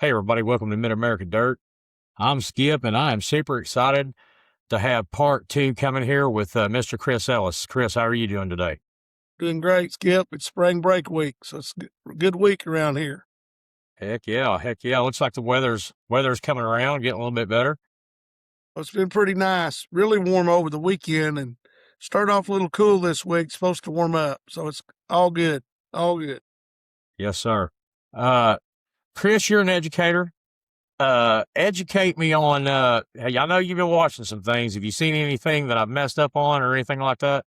Hey, everybody, welcome to Mid America Dirt. I'm Skip, and I am super excited to have part two coming here with Mr. Chris Ellis. Chris, how are you doing today? Doing great, Skip. It's spring break week, so it's a good week around here. Heck yeah, heck yeah. Looks like the weather's coming around, getting a little bit better. Well, it's been pretty nice, really warm over the weekend, and started off a little cool this week. Supposed to warm up, so it's all good, all good. Yes, sir. Uh, Chris, you're an educator. Educate me on. Hey, I know you've been watching some things. Have you seen anything that I've messed up on, or anything like that?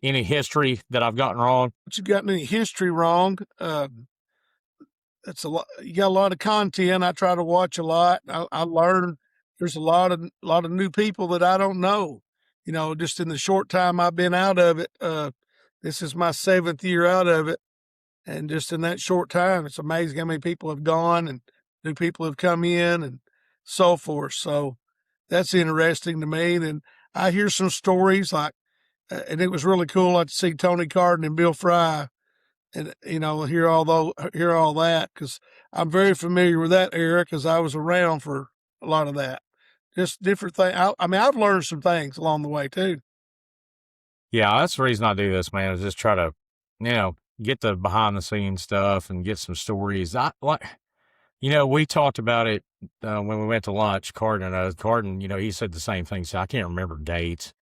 Any history that I've gotten wrong? But you got any history wrong? That's a lot. You got a lot of content. I try to watch a lot. I learn. There's a lot of new people that I don't know. You know, just in the short time I've been out of it. This is my 7th year out of it. And just in that short time, it's amazing how many people have gone and new people have come in and so forth. So that's interesting to me. And I hear some stories like, and it was really cool to see Tony Carden and Bill Fry, and hear all that because I'm very familiar with that era because I was around for a lot of that. Just different things. I mean, I've learned some things along the way too. Yeah, that's the reason I do this, man. Is just try to, get the behind the scenes stuff and get some stories. I like, we talked about it when we went to lunch. Carden, he said the same thing. So I can't remember dates.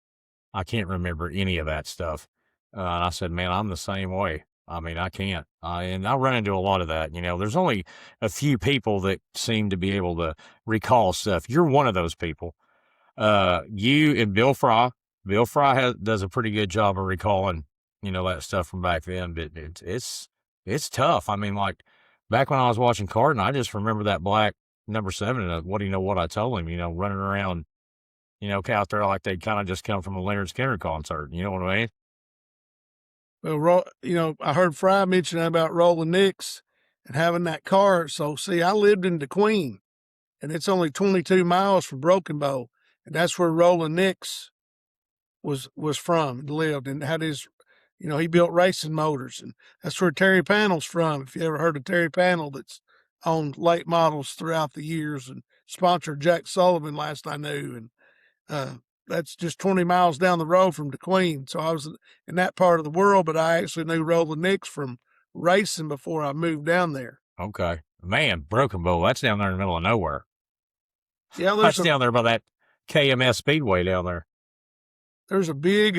I can't remember any of that stuff. And I said, man, I'm the same way. I mean, I can't. And I run into a lot of that. There's only a few people that seem to be able to recall stuff. You're one of those people. You and Bill Fry. Bill Fry does a pretty good job of recalling, that stuff from back then. But it's tough. I mean, like back when I was watching Carden, I just remember that black number 7. And what do you know what I told him? Running around, out there like they kind of just come from a Leonard Skinner concert. You know what I mean? Well, I heard Fry mention about Rolling Nicks and having that car. So, see, I lived in DeQueen, and it's only 22 miles from Broken Bow, and that's where Rolling Nicks was from and lived, and had his, he built racing motors, and that's where Terry Panel's from. If you ever heard of Terry Panel, that's owned late models throughout the years and sponsored Jack Sullivan last I knew, and that's just 20 miles down the road from DeQueen. So I was in that part of the world, but I actually knew Rolling Nicks from racing before I moved down there. Okay. Man, Broken Bow, that's down there in the middle of nowhere. Yeah, That's down there by that KMS Speedway down there. There's a big,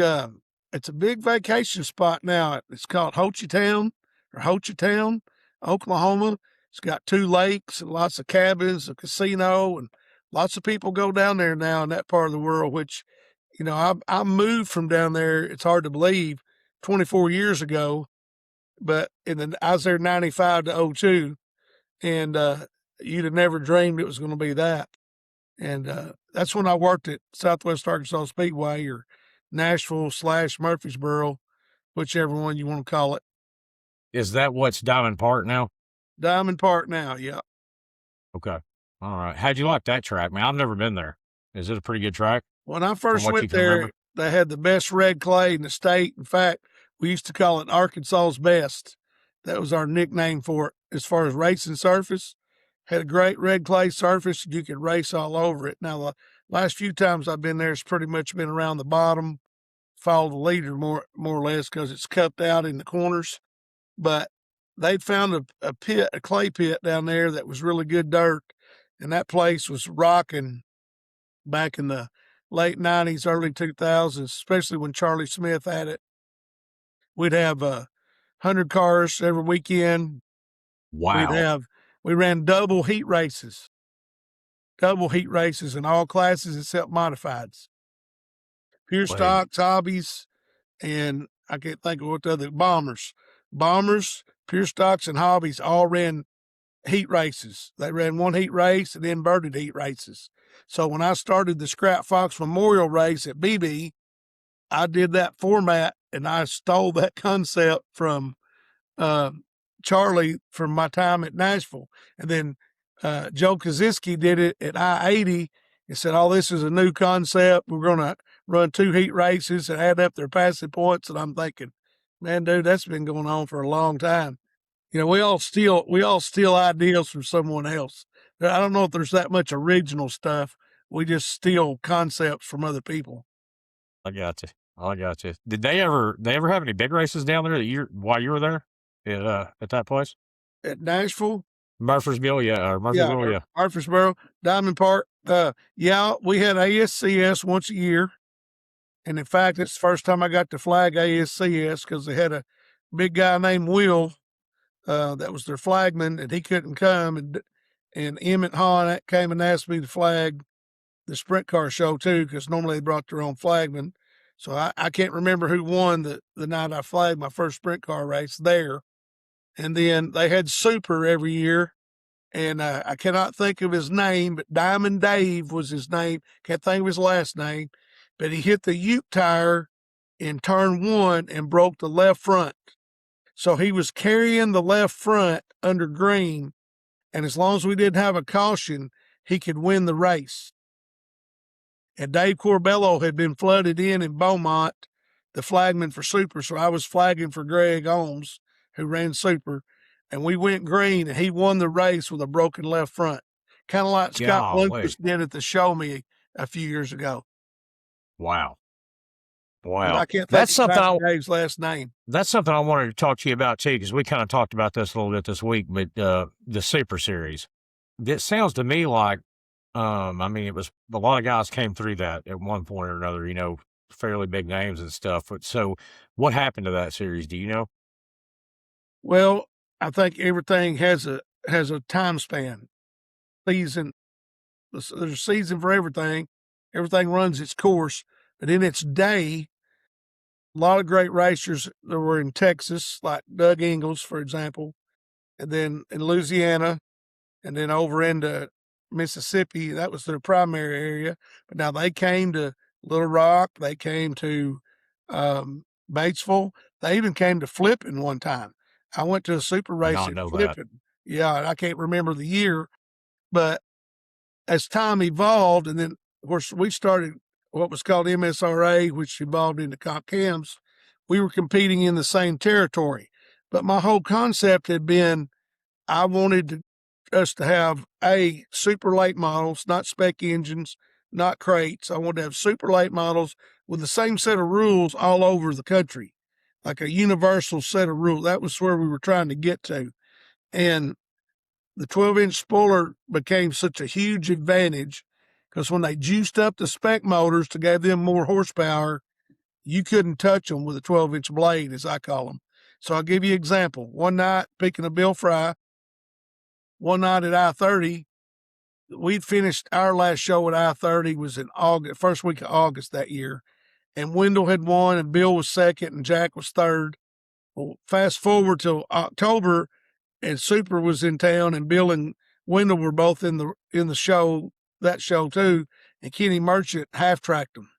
it's a big vacation spot now. It's called Hochatown, Oklahoma. It's got 2 lakes and lots of cabins, a casino, and lots of people go down there now in that part of the world, which, I moved from down there. It's hard to believe 24 years ago, but I was there 95 to 02, and you'd have never dreamed it was going to be that. And that's when I worked at Southwest Arkansas Speedway, or Nashville/Murfreesboro, whichever one you want to call it. Is that what's Diamond Park now? Diamond Park now, yeah. Okay. All right. How'd you like that track, man? I've never been there. Is it a pretty good track? When I first went can there, remember? they had the best red clay in the state. In fact, we used to call it Arkansas's best. That was our nickname for it. As far as racing surface, had a great red clay surface. You could race all over it. Now, the last few times I've been there, it's pretty much been around the bottom, follow the leader more or less because it's cupped out in the corners. But they'd found a pit, a clay pit down there that was really good dirt, and that place was rocking back in the late 90s, early 2000s, especially when Charlie Smith had it. We'd have 100 cars every weekend. Wow. We ran double heat races in all classes except modifieds. Pure Wait. stocks, hobbies, and I can't think of what the other bombers, pure stocks, and hobbies all ran heat races. They ran one heat race and inverted heat races. So when I started the Scrap Fox Memorial race at BB, I did that format, and I stole that concept from Charlie from my time at Nashville. And then Joe Kaczynski did it at I-80 and said, "Oh, this is a new concept. We're going to run 2 heat races and add up their passing points." And I'm thinking, man, dude, that's been going on for a long time. You know, we all steal ideas from someone else. I don't know if there's that much original stuff. We just steal concepts from other people. I got you. I got you. Did they ever have any big races down there that while you were there at that place? At Nashville, Murfreesboro, yeah, or yeah, Murfreesboro, or yeah. Murfreesboro, Diamond Park. Yeah, we had ASCS once a year, and in fact, it's the first time I got to flag ASCS because they had a big guy named Will that was their flagman, and he couldn't come, and Emmett Hahn came and asked me to flag the sprint car show too, because normally they brought their own flagman. So I can't remember who won the night I flagged my first sprint car race there. And then they had Super every year, and I cannot think of his name, but Diamond Dave was his name. Can't think of his last name, but he hit the Ute tire in turn one and broke the left front. So he was carrying the left front under green, and as long as we didn't have a caution, he could win the race. And Dave Corbello had been flooded in Beaumont, the flagman for Super. So I was flagging for Greg Holmes, who ran Super, and we went green, and he won the race with a broken left front, kind of like Scott Golly. Lucas did at the Show Me a few years ago. Wow. But Wow. I can't think That's of something Diamond Dave's last name. that's something I wanted to talk to you about too, because we kind of talked about this a little bit this week, but the Super Series. It sounds to me like I mean, it was a lot of guys came through that at one point or another, fairly big names and stuff. But so what happened to that series? Do you know? Well, I think everything has a time span. Season there's a season for everything. Everything runs its course, but in its day, a lot of great racers that were in Texas, like Doug Ingles, for example, and then in Louisiana, and then over into Mississippi. That was their primary area. But now they came to Little Rock. They came to Batesville. They even came to Flippin one time. I went to a super Did race not at know that. Flippin. Yeah, and I can't remember the year, but as time evolved, and then of course we started what was called MSRA, which evolved into Comp Cams. We were competing in the same territory, but my whole concept had been I wanted us to have super late models, not spec engines, not crates. I wanted to have super late models with the same set of rules all over the country, like a universal set of rules. That was where we were trying to get to, and the 12-inch spoiler became such a huge advantage because when they juiced up the spec motors to give them more horsepower, you couldn't touch them with a 12-inch blade, as I call them. So I'll give you an example. One night, picking a Bill Fry, one night at I-30, we'd finished our last show at I-30 was in August, first week of August that year, and Wendell had won, and Bill was second, and Jack was third. Well, fast forward till October, and Super was in town, and Bill and Wendell were both in the show, that show too, and Kenny Merchant half tracked them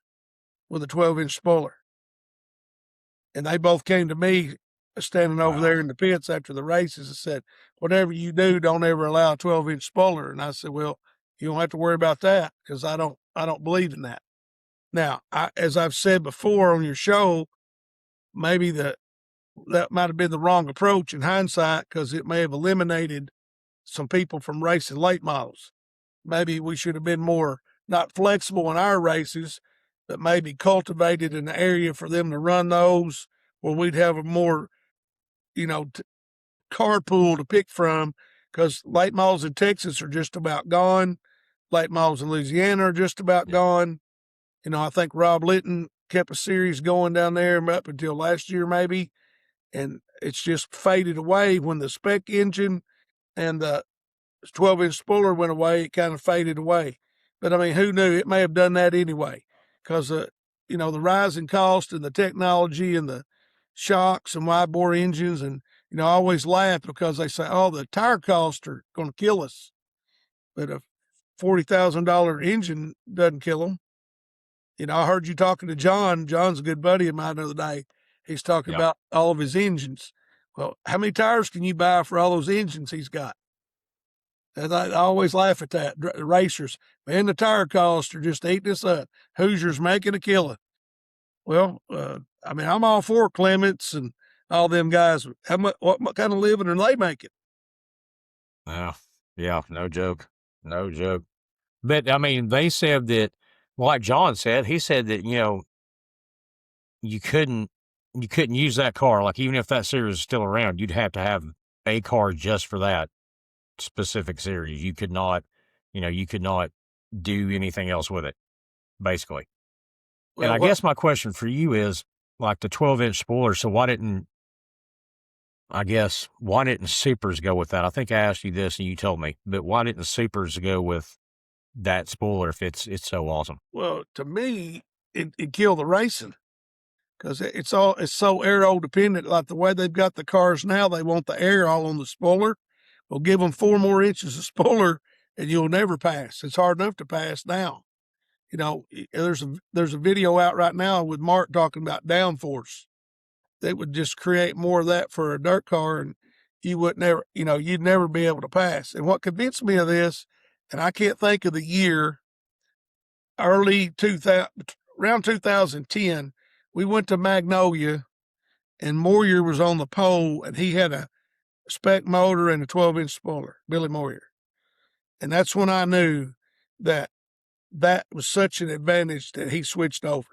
with a 12-inch spoiler, and they both came to me standing over Wow. there in the pits after the races and said, "Whatever you do, don't ever allow a 12-inch spoiler." And I said, "Well, you don't have to worry about that because I don't believe in that." Now, as I've said before on your show, maybe that might have been the wrong approach in hindsight because it may have eliminated some people from racing late models. Maybe we should have been more not flexible in our races, but maybe cultivated an area for them to run those where we'd have a more, you know, carpool to pick from because late models in Texas are just about gone. Late models in Louisiana are just about Yeah. gone. I think Rob Litton kept a series going down there up until last year, maybe, and it's just faded away when the spec engine and the 12-inch spoiler went away. It kind of faded away. But I mean, who knew? It may have done that anyway because, the rising cost and the technology and the shocks and wide bore engines. And, I always laugh because they say, oh, the tire costs are going to kill us. But a $40,000 engine doesn't kill them. I heard you talking to John. John's a good buddy of mine the other day. He's talking Yeah. about all of his engines. Well, how many tires can you buy for all those engines he's got? And I always laugh at that. Racers, man, the tire costs are just eating us up. Hoosiers making a killing. Well, I mean, I'm all for Clements and all them guys, what kind of living are they making? Yeah, yeah, no joke, no joke. But I mean, they said that, like John said, he said that you couldn't you couldn't use that car. Like even if that series is still around, you'd have to have a car just for that specific series. You could not do anything else with it, basically. And Well, I guess my question for you is like the 12-inch spoiler. So why didn't Supers go with that? I think I asked you this and you told me, but why didn't Supers go with that spoiler if it's so awesome? well, to me, it killed the racing because it's so aero dependent. Like the way they've got the cars now, they want the air all on the spoiler. Well, give them 4 more inches of spoiler, and you'll never pass. It's hard enough to pass now. There's a video out right now with Mark talking about downforce. They would just create more of that for a dirt car, and you'd never be able to pass. And what convinced me of this, and I can't think of the year, early 2000, around 2010, we went to Magnolia, and Moyer was on the pole, and he had a spec motor and a 12-inch spoiler, Billy Moyer. And that's when I knew that that was such an advantage that he switched over.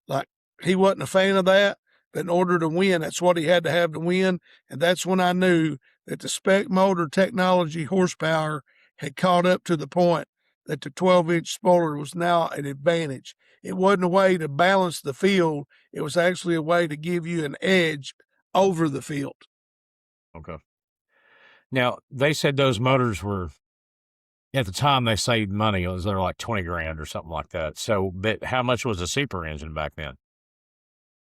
Like, he wasn't a fan of that, but in order to win, that's what he had to have to win. And that's when I knew that the spec motor technology horsepower had caught up to the point that the 12-inch spoiler was now an advantage. It wasn't a way to balance the field. It was actually a way to give you an edge over the field. Okay. Now they said those motors were at the time they saved money. They're like 20 grand or something like that. So, but how much was a Super engine back then?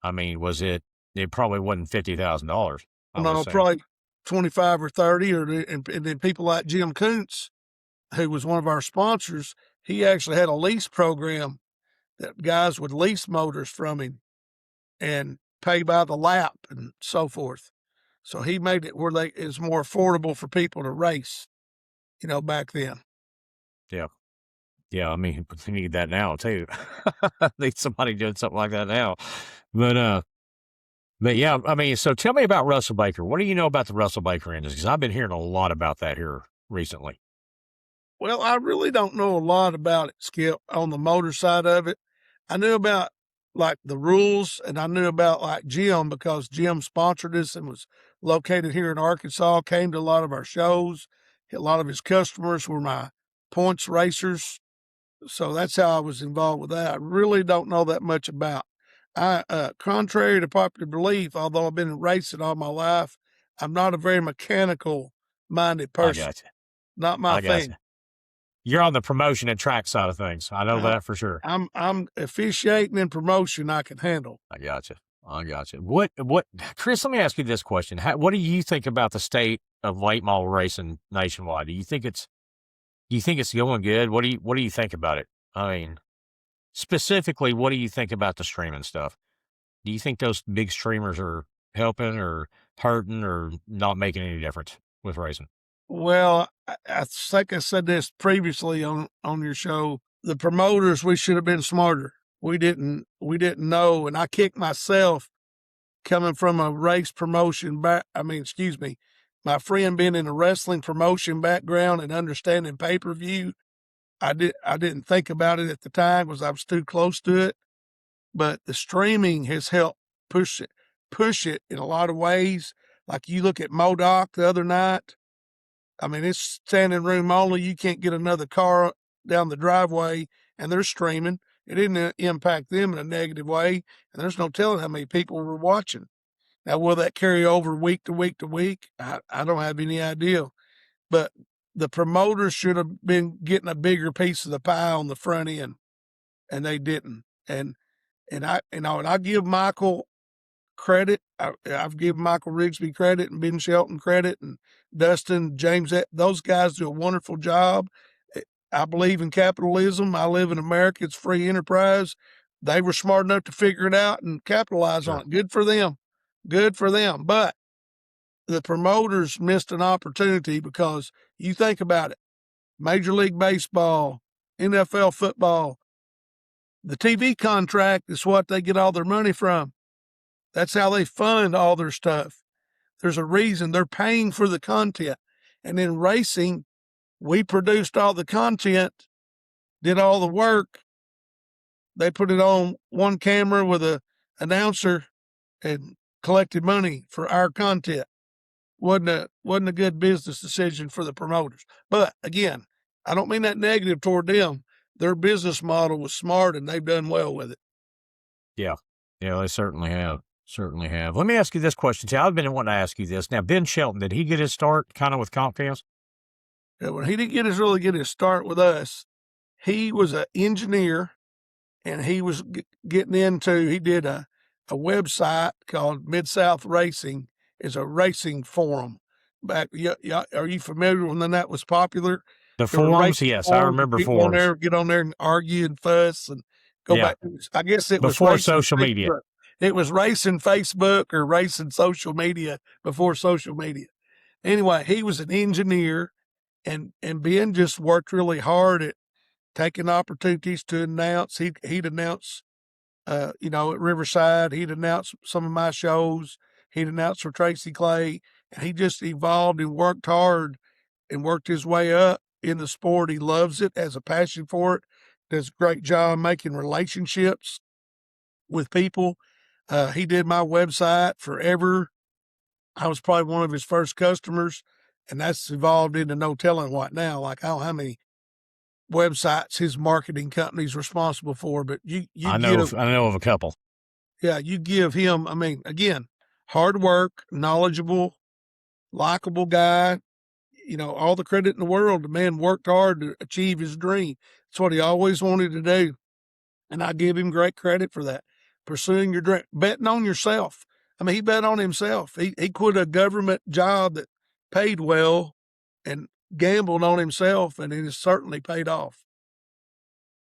I mean, it probably wasn't $50,000. I would No, assume. probably 25 or 30, and then people like Jim Kuntz, who was one of our sponsors, he actually had a lease program that guys would lease motors from him and pay by the lap and so forth. So he made it where it's more affordable for people to race, back then. Yeah. Yeah. I mean, we need that now too. Need somebody doing something like that now. But, but yeah, I mean, so tell me about Russell Baker. What do you know about the Russell Baker engines? Because I've been hearing a lot about that here recently. Well, I really don't know a lot about it, Skip, on the motor side of it. I knew about like the rules, and I knew about like Jim because Jim sponsored us and was located here in Arkansas, came to a lot of our shows. A lot of his customers were my points racers. So that's how I was involved with that. I really don't know that much about. Contrary to popular belief, although I've been racing all my life, I'm not a very mechanical minded I person. got you. Not my I got you. thing. You're on the promotion and track side of things. I know Uh, that for sure. I'm officiating and promotion I can handle. I got you. I got you. Chris, let me ask you this question. What do you think about the state of late model racing nationwide? Do you think it's going good? What do you think about it? I mean, specifically, what do you think about the streaming stuff? Do you think those big streamers are helping or hurting or not making any difference with racing? Well, I think I said this previously on your show. The promoters, we should have been smarter. We didn't know, and I kicked myself coming from a race promotion back. I mean, excuse me, my friend being in a wrestling promotion background and understanding pay per view. I didn't think about it at the time because I was too close to it. But the streaming has helped push it in a lot of ways. Like you look at Modoc the other night. I mean, it's standing room only. You can't get another car down the driveway, and they're streaming. It didn't impact them in a negative way, and there's no telling how many people were watching. Now, will that carry over week to week to week? I don't have any idea. But the promoters should have been getting a bigger piece of the pie on the front end, and they didn't. And I give Michael credit. I've given Michael Rigsby credit and Ben Shelton credit and Dustin, James. Those guys do a wonderful job. I believe in capitalism. I live in America. It's free enterprise. They were smart enough to figure it out and capitalize on Sure. it. Good for them. Good for them. But the promoters missed an opportunity because you think about it. Major League Baseball, NFL football, the TV contract is what they get all their money from. That's how they fund all their stuff. There's a reason they're paying for the content. And in racing, we produced all the content, did all the work. They put it on one camera with a announcer and collected money for our content. Wasn't a good business decision for the promoters. But again, I don't mean that negative toward them. Their business model was smart and they've done well with it. Yeah. Yeah, they certainly have. Certainly have. Let me ask you this question, too. I've been wanting to ask you this. Now, Ben Shelton, did he get his start kind of with Comcast? When he didn't really get his start with us, he was an engineer and he was getting into, he did a website called Mid-South Racing. It's a racing forum. Back, are you familiar when that was popular? The There were forums? racing Yes, I forums, remember people on forums. there, get on there and argue and fuss and go Yeah. back. I guess it was Before racing social media. Facebook. It was racing Facebook or racing social media before social media. Anyway, he was an engineer, and Ben just worked really hard at taking opportunities to announce. He'd announce, at Riverside. He'd announce some of my shows. He'd announce for Tracy Clay, and he just evolved and worked hard and worked his way up in the sport. He loves it, has a passion for it, does a great job making relationships with people. He did my website forever. I was probably one of his first customers, and that's evolved into no telling what now. Like, I don't know how many websites his marketing company's responsible for, but I know of a couple. you give him, I mean, again, hard work, knowledgeable, likable guy, all the credit in the world. The man worked hard to achieve his dream. It's what he always wanted to do. And I give him great credit for that. Pursuing your dream, betting on yourself. I mean, he bet on himself. He quit a government job that paid well and gambled on himself, and it has certainly paid off.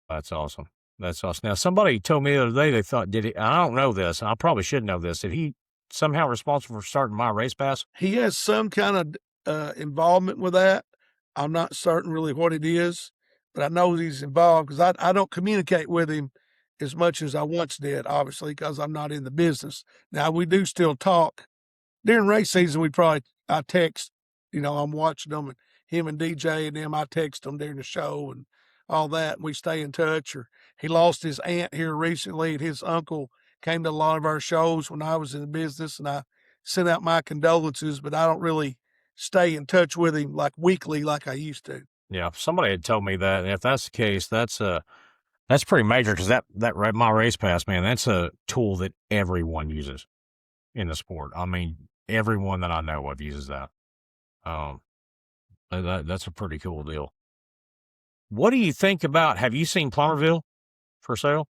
That's awesome. That's awesome. Now, somebody told me the other day they thought, I don't know this, and I probably should know this. Did he somehow responsible for starting My Race Pass? He has some kind of involvement with that. I'm not certain really what it is, but I know he's involved because I don't communicate with him as much as I once did, obviously, because I'm not in the business. Now, we do still talk. During race season, I text, I'm watching them, and him and DJ and them, I text them during the show and all that. And we stay in touch. Or he lost his aunt here recently, and his uncle came to a lot of our shows when I was in the business, and I sent out my condolences, but I don't really stay in touch with him like weekly like I used to. Yeah, somebody had told me that. And if that's the case, that's pretty major because that My Race Pass, man, that's a tool that everyone uses in the sport. I mean, everyone that I know of uses that. That's a pretty cool deal. What do you think about? Have you seen Plummerville for sale?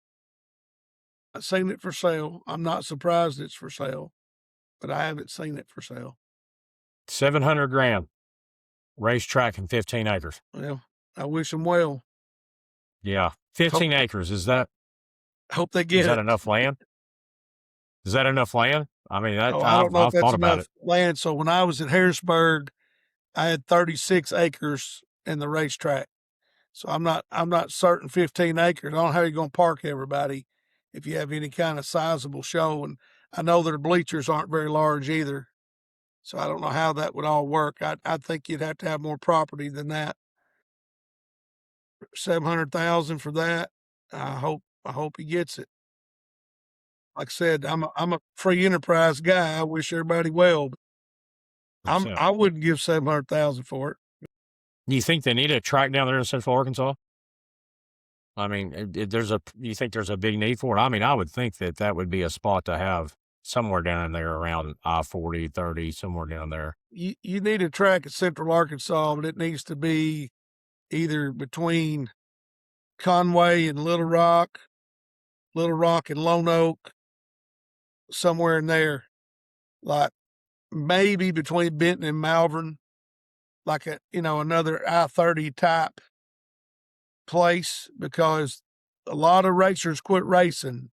I've seen it for sale. I'm not surprised it's for sale, but I haven't seen it for sale. 700 grand, racetrack and 15 acres. Well, I wish them well. Yeah, 15 acres. Is that? Hope they get Is that it. enough land? Is that enough land? I mean, I don't know if I've that's thought about enough it. land. So when I was at Harrisburg, I had 36 acres in the racetrack. So I'm not certain 15 acres. I don't know how you're going to park everybody if you have any kind of sizable show. And I know their bleachers aren't very large either. So I don't know how that would all work. I think you'd have to have more property than that. 700,000 for that. I hope he gets it. Like I said, I'm a free enterprise guy. I wish everybody well. But I wouldn't give 700,000 for it. Do you think they need a track down there in Central Arkansas? I mean, you think there's a big need for it? I mean, I would think that would be a spot to have somewhere down in there around I-40, 30, somewhere down there. You need a track at Central Arkansas, but it needs to be either between Conway and Little Rock and Lone Oak, somewhere in there, like maybe between Benton and Malvern, like another I-30 type place, because a lot of racers quit racing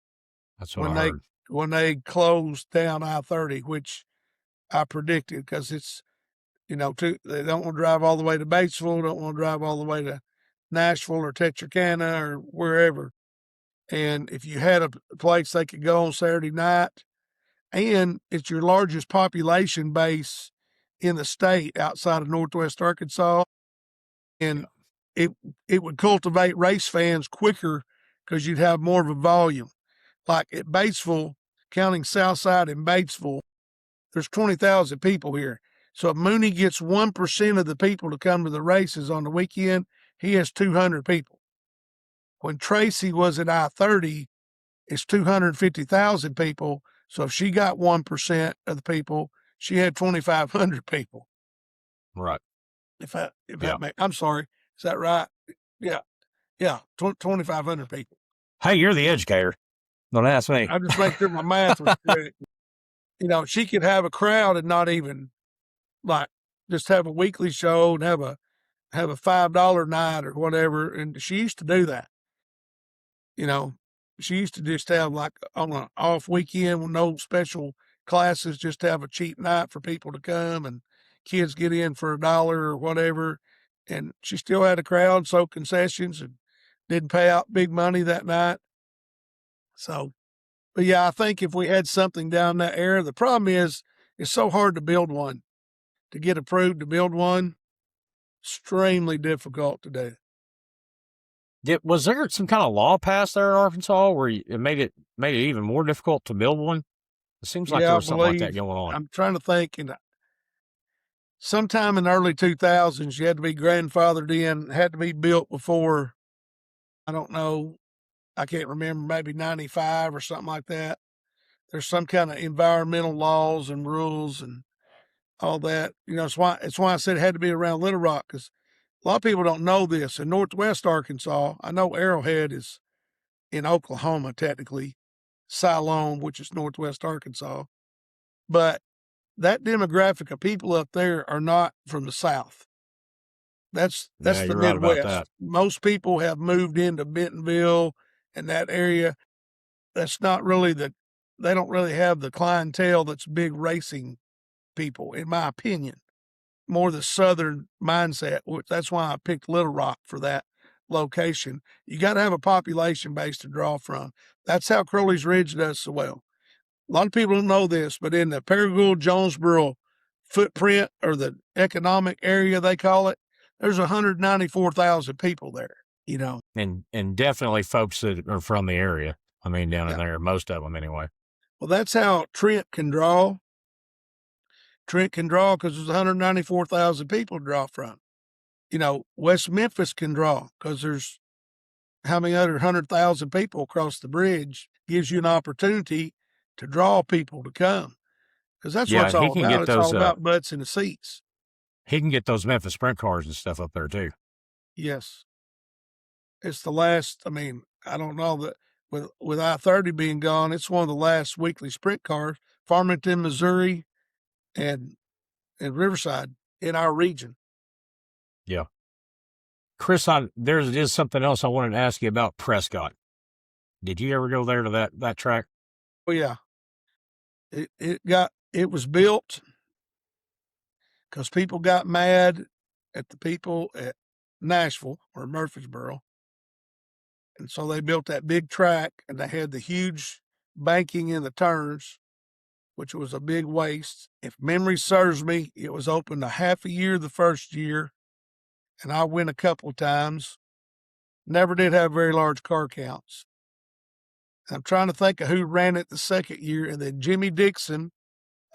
That's what I heard. when they closed down I-30, which I predicted, because it's they don't want to drive all the way to Batesville, don't want to drive all the way to Nashville or Texarkana or wherever. And if you had a place they could go on Saturday night, and it's your largest population base in the state outside of Northwest Arkansas. Yeah. And it it would cultivate race fans quicker because you'd have more of a volume. Like at Batesville, counting Southside and Batesville, there's 20,000 people here. So if Mooney gets 1% of the people to come to the races on the weekend, he has 200 people. When Tracy was at I-30, it's 250,000 people. So if she got 1% of the people, she had 2,500 people. Right. If that Yeah. I'm sorry, is that right? Yeah, yeah, 2,500 people. Hey, you're the educator. Don't ask me. I just make sure my math was correct. She could have a crowd and not even like just have a weekly show and have a $5 night or whatever. And she used to do that. You know, she used to just have like on an off weekend with no special classes, just have a cheap night for people to come and kids get in for $1 or whatever. And she still had a crowd, sold concessions, and didn't pay out big money that night. So, but yeah, I think if we had something down that area, the problem is it's so hard to build one, to get approved to build one, extremely difficult to do. Was there some kind of law passed there in Arkansas where it made it even more difficult to build one? It seems like there Yeah, I was something like that believe. going on. I'm trying to think, and sometime in the early 2000s, you had to be grandfathered in, had to be built before, I don't know, I can't remember, maybe 95 or something like that. There's some kind of environmental laws and rules and all that. It's why I said it had to be around Little Rock, because a lot of people don't know this. In Northwest Arkansas, I know Arrowhead is in Oklahoma, technically, Siloam, which is Northwest Arkansas, but that demographic of people up there are not from the South. That's Yeah, the you're right about Midwest. that. Most people have moved into Bentonville and that area. That's not really they don't really have the clientele that's big racing people, in my opinion. More the Southern mindset. That's why I picked Little Rock for that location. You got to have a population base to draw from. That's how Crowley's Ridge does so well. A lot of people don't know this, but in the Paragould Jonesboro footprint, or the economic area they call it, there's 194,000 people there. And definitely folks that are from the area. I mean, down in Yeah. there, most of them anyway. Well, that's how Trent can draw. Trent can draw because there's 194,000 people to draw from. West Memphis can draw because there's how many other 100,000 people across the bridge, gives you an opportunity to draw people to come, because that's what Yeah, it's and he all can about. get It's all those. about butts in the seats. He can get those Memphis sprint cars and stuff up there too. Yes. It's the last, I mean, I don't know that with I-30 being gone, it's one of the last weekly sprint cars, Farmington, Missouri, and Riverside in our region. Yeah. Chris, there's just something else I wanted to ask you about Prescott. Did you ever go there to that track? Oh yeah. It was built because people got mad at the people at Nashville or Murfreesboro. And so they built that big track, and they had the huge banking in the turns, which was a big waste. If memory serves me, it was open a half a year the first year, and I went a couple of times. Never did have very large car counts. I'm trying to think of who ran it the second year, and then Jimmy Dixon,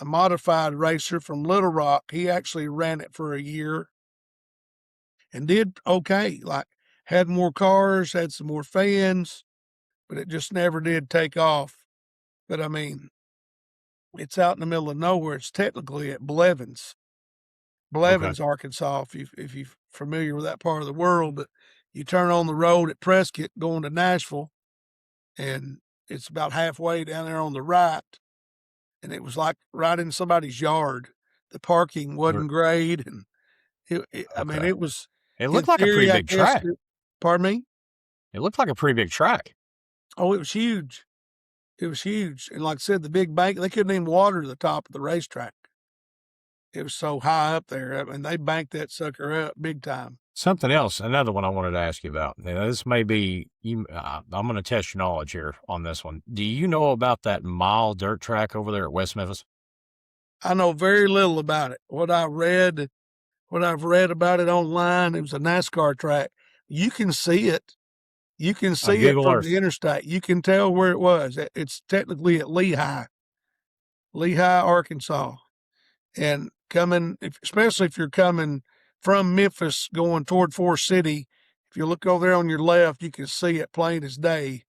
a modified racer from Little Rock, he actually ran it for a year and did okay. Like, had more cars, had some more fans, but it just never did take off. But I mean, it's out in the middle of nowhere. It's technically at Okay. Arkansas, if you're familiar with that part of the world. But you turn on the road at Prescott going to Nashville, and it's about halfway down there on the right, and it was like right in somebody's yard. The parking R- wasn't great, and I mean, Okay. it was, It in looked like a pretty theory, I big guess. track. Pardon me? It looked like a pretty big track. Oh, it was huge. It was huge, and like I said, the big bank, they couldn't even water the top of the racetrack. It was so high up there. I mean, they banked that sucker up big time. Something else, another one I wanted to ask you about. Now, this may be you. I'm going to test your knowledge here on this one. Do you know about that mile dirt track over there at West Memphis? I know very little about it. What I've read about it online, it was a NASCAR track. You can see it. You can see it Google from Earth. the interstate. You can tell where it was. It's technically at Lehigh, Arkansas. And especially if you're coming from Memphis going toward Forest City, if you look over there on your left, you can see it plain as day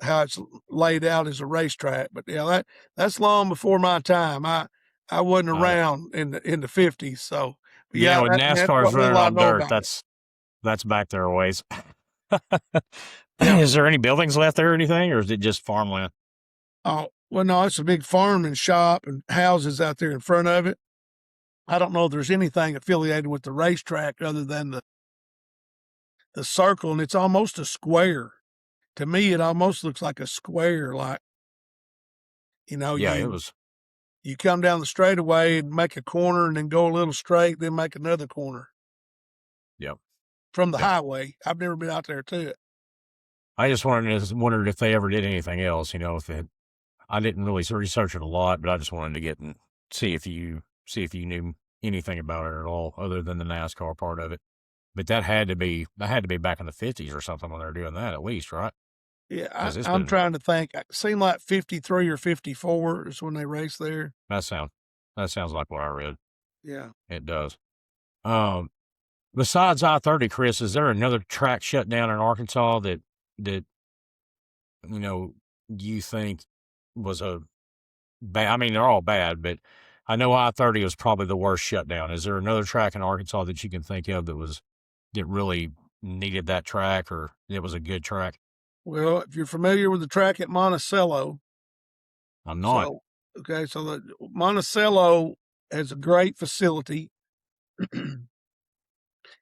how it's laid out as a racetrack. But yeah, that's long before my time. I wasn't Uh, around in the 50s, so but yeah, yeah, when that's NASCAR's what little running I on know dirt, about it. that's back there a ways. Yeah. Is there any buildings left there or anything, or is it just farmland? Oh well, no, it's a big farm and shop and houses out there in front of it. I don't know if there's anything affiliated with the racetrack other than the circle, and it's almost a square. To me, it almost looks like a square. Like you know, Yeah, it you was. you come down the straightaway and make a corner, and then go a little straight, then make another corner Yep, from the yep. highway. I've never been out there to it. I just wondered if they ever did anything else. If it, I didn't really research it a lot, but I just wanted to get and see if you knew anything about it at all, other than the NASCAR part of it. But that had to be back in the 50s or something when they were doing that, at least, right? Yeah, Because it's I'm been trying to think. It seemed like 53 or 54 is when they raced there. that sound that sounds like what I read. Yeah. It does. Um, Besides I-30, Chris, is there another track shut down in Arkansas that you know you think was a bad? I mean, they're all bad, but I know I-30 was probably the worst shutdown. Is there another track in Arkansas that you can think of that really needed that track, or it was a good track? Well, if you're familiar with the track at Monticello, I'm not. so okay, so the Monticello has a great facility.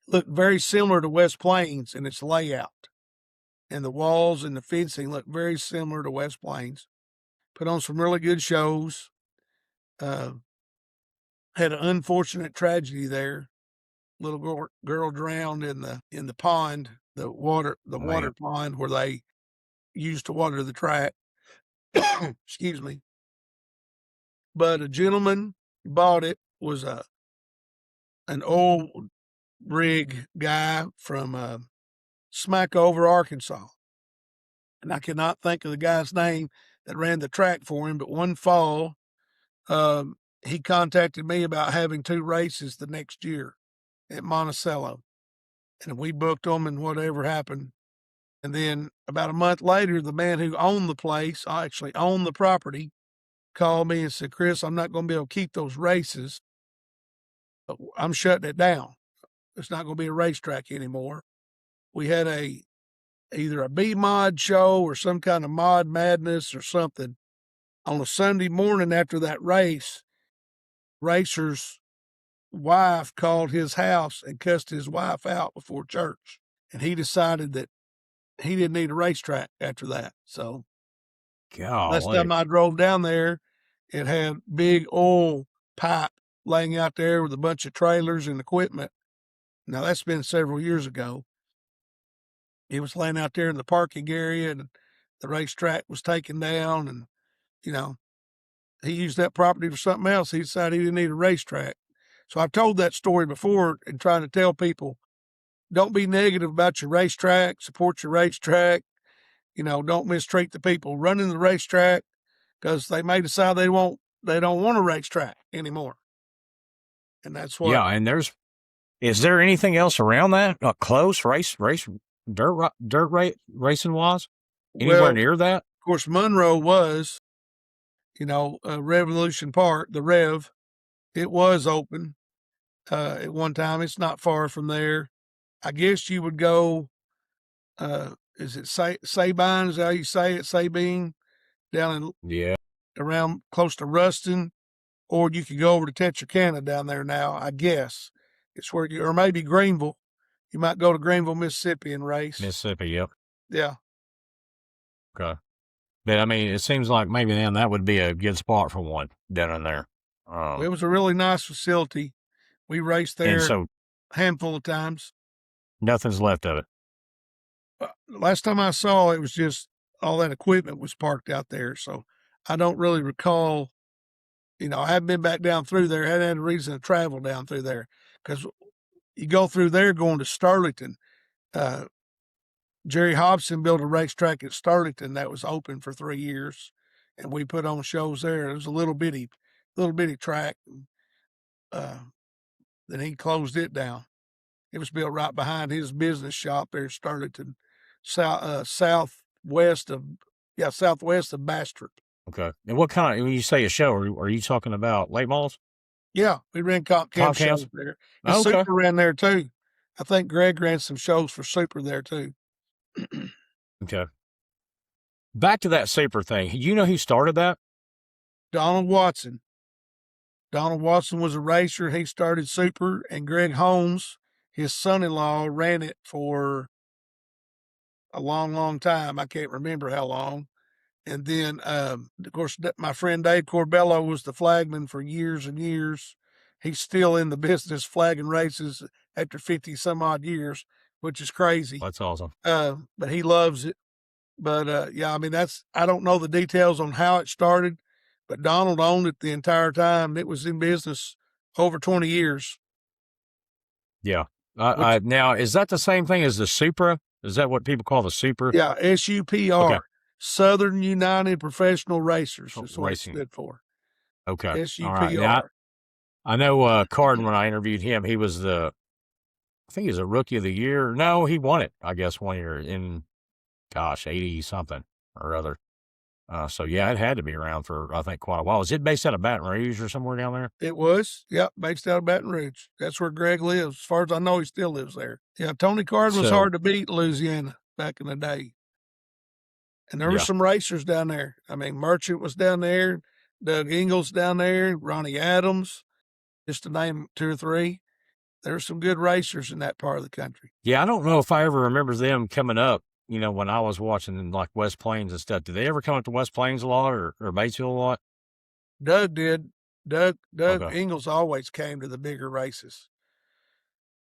Look very similar to West Plains in its layout, and the walls and the fencing look very similar to West Plains. Put on some really good shows. Uh, had an unfortunate tragedy there. Little girl drowned in the pond, the Man, water pond where they used to water the track. Excuse me. But a gentleman bought it, was an old rig guy from Smackover, Arkansas. And I cannot think of the guy's name that ran the track for him, but one fall, he contacted me about having two races the next year at Monticello. And we booked them and whatever happened. And then about a month later, the man who owned the place, actually owned the property, called me and said, Chris, I'm not going to be able to keep those races. I'm shutting it down. It's not going to be a racetrack anymore. We had either a B mod show or some kind of mod madness or something on a Sunday morning after that race. Racer's wife called his house and cussed his wife out before church. And he decided that he didn't need a racetrack after that. So last golly. time I drove down there, it had big oil pipe laying out there with a bunch of trailers and equipment. Now that's been several years ago. It was laying out there in the parking area, and the racetrack was taken down. And you know, he used that property for something else. He decided he didn't need a racetrack. So I've told that story before and trying to tell people, don't be negative about your racetrack. Support your racetrack. Don't mistreat the people running the racetrack because they may decide they don't want a racetrack anymore. And that's what. Yeah, and is there anything else around that close racing wise? Anywhere Well, of near that? course, Monroe was, Revolution Park, the Rev. It was open at one time. It's not far from there. I guess you would go. Is it Sabine? Is that how you say it? Sabine, down in Yeah, around close to Ruston, or you could go over to Texarkana down there now. I guess it's where or maybe Greenville. You might go to Greenville, Mississippi, and race. Mississippi. Yep. Yeah. Okay. But I mean, it seems like maybe then that would be a good spot for one down in there. It was a really nice facility. We raced And there so a handful of times. nothing's left of it. Last time I saw it was just all that equipment was parked out there. So I don't really recall. I haven't been back down through there. I hadn't had a reason to travel down through there because you go through there going to Sterlington. Uh, Jerry Hobson built a racetrack at Sterlington that was open for 3 years, and we put on shows there. It was a little bitty track. Uh, then he closed it down. It was built right behind his business shop there, Sterlington, southwest of Bastrop. Okay. And what kind of, when you say a show, are you talking about late models? Yeah, we ran comp cam Comp shows cams? there, and Oh, okay. Super ran there too. I think Greg ran some shows for Super there too. Okay. Back to that Super thing. You know who started that? Donald Watson. Donald Watson was a racer. He started Super, and Greg Holmes, his son-in-law, ran it for a long, long time. I can't remember how long. And then, of course, my friend Dave Corbello was the flagman for years and years. He's still in the business flagging races after 50 some odd years, which is crazy. That's awesome. But he loves it. But yeah, I mean, I don't know the details on how it started, but Donald owned it the entire time. It was in business over 20 years. Yeah. Which, Now, is that the same thing as the Supra? Is that what people call the Supra? yeah, SUPR, Okay. Southern United Professional Racers is what it Racing. stood for. Okay. All right. Now, SUPR. I know Carden, when I interviewed him, he was I think he was a rookie of the year. No, he won it, I guess, one year in, gosh, 80 something or other. So yeah, it had to be around for, I think, quite a while. Is it based out of Baton Rouge or somewhere down there? It was, yep, based out of Baton Rouge. That's where Greg lives. As far as I know, he still lives there. Yeah, Tony Carden was So, hard to beat in Louisiana back in the day. And there were yeah. some racers down there. I mean, Merchant was down there, Doug Ingles down there, Ronnie Adams, just to name 2 or 3. There were some good racers in that part of the country. Yeah, I don't know if I ever remember them coming up, when I was watching in like West Plains and stuff. Did they ever come up to West Plains a lot or Batesville a lot? Doug did. Doug Okay. Ingles always came to the bigger races.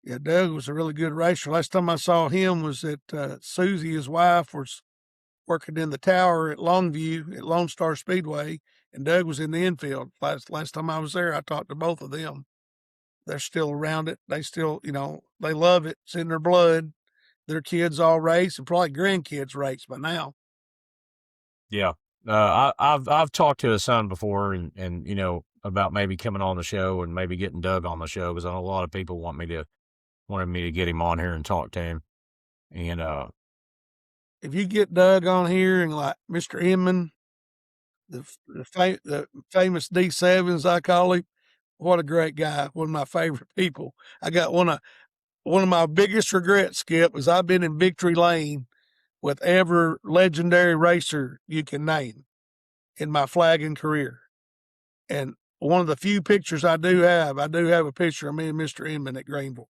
Yeah, Doug was a really good racer. Last time I saw him was at Susie, his wife, was working in the tower at Longview at Lone Star Speedway, and Doug was in the infield. Last time I was there, I talked to both of them. They're still around it. They still, they love it. It's in their blood. Their kids all race, and probably grandkids race by now. Yeah. I've talked to his son before and about maybe coming on the show and maybe getting Doug on the show because I know a lot of people wanted me to get him on here and talk to him. And If you get Doug on here and like Mr. Inman, the famous D7s, I call him, what a great guy. One of my favorite people. I got one of my biggest regrets, Skip, is I've been in victory lane with every legendary racer you can name in my flagging career. And one of the few pictures I do have a picture of me and Mr. Inman at Greenville.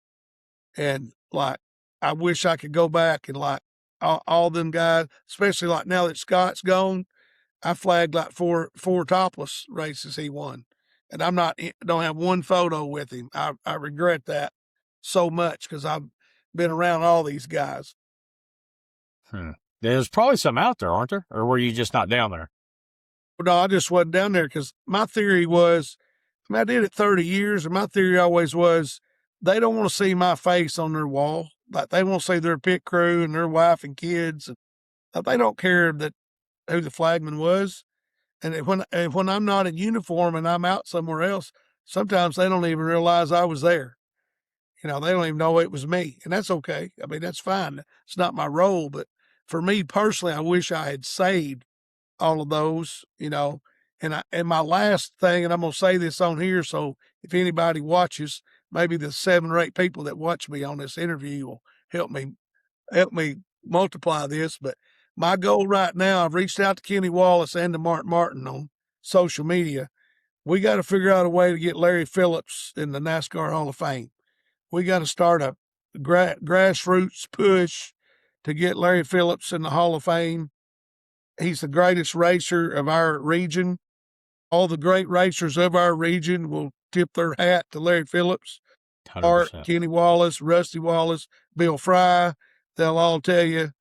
And like, I wish I could go back and like all them guys, especially like now that Scott's gone, I flagged like four topless races he won. And don't have one photo with him. I regret that so much because I've been around all these guys. there's probably some out there, aren't there? Or were you just not down there? No, I just wasn't down there because my theory was, I did it 30 years, and my theory always was they don't want to see my face on their wall. Like they want to see their pit crew and their wife and kids. And they don't care who the flagman was. And when I'm not in uniform and I'm out somewhere else, sometimes they don't even realize I was there. They don't even know it was me, and that's okay. I mean, that's fine. It's not my role, but for me personally, I wish I had saved all of those. And my last thing, and I'm gonna say this on here, so if anybody watches, maybe the 7 or 8 people that watch me on this interview will help me multiply this. But my goal right now, I've reached out to Kenny Wallace and to Mark Martin on social media. We got to figure out a way to get Larry Phillips in the NASCAR Hall of Fame. We got to start a grassroots push to get Larry Phillips in the Hall of Fame. He's the greatest racer of our region. all the great racers of our region will tip their hat to Larry Phillips, Art, 100%. Kenny Wallace, Rusty Wallace, Bill Fry. They'll all tell you,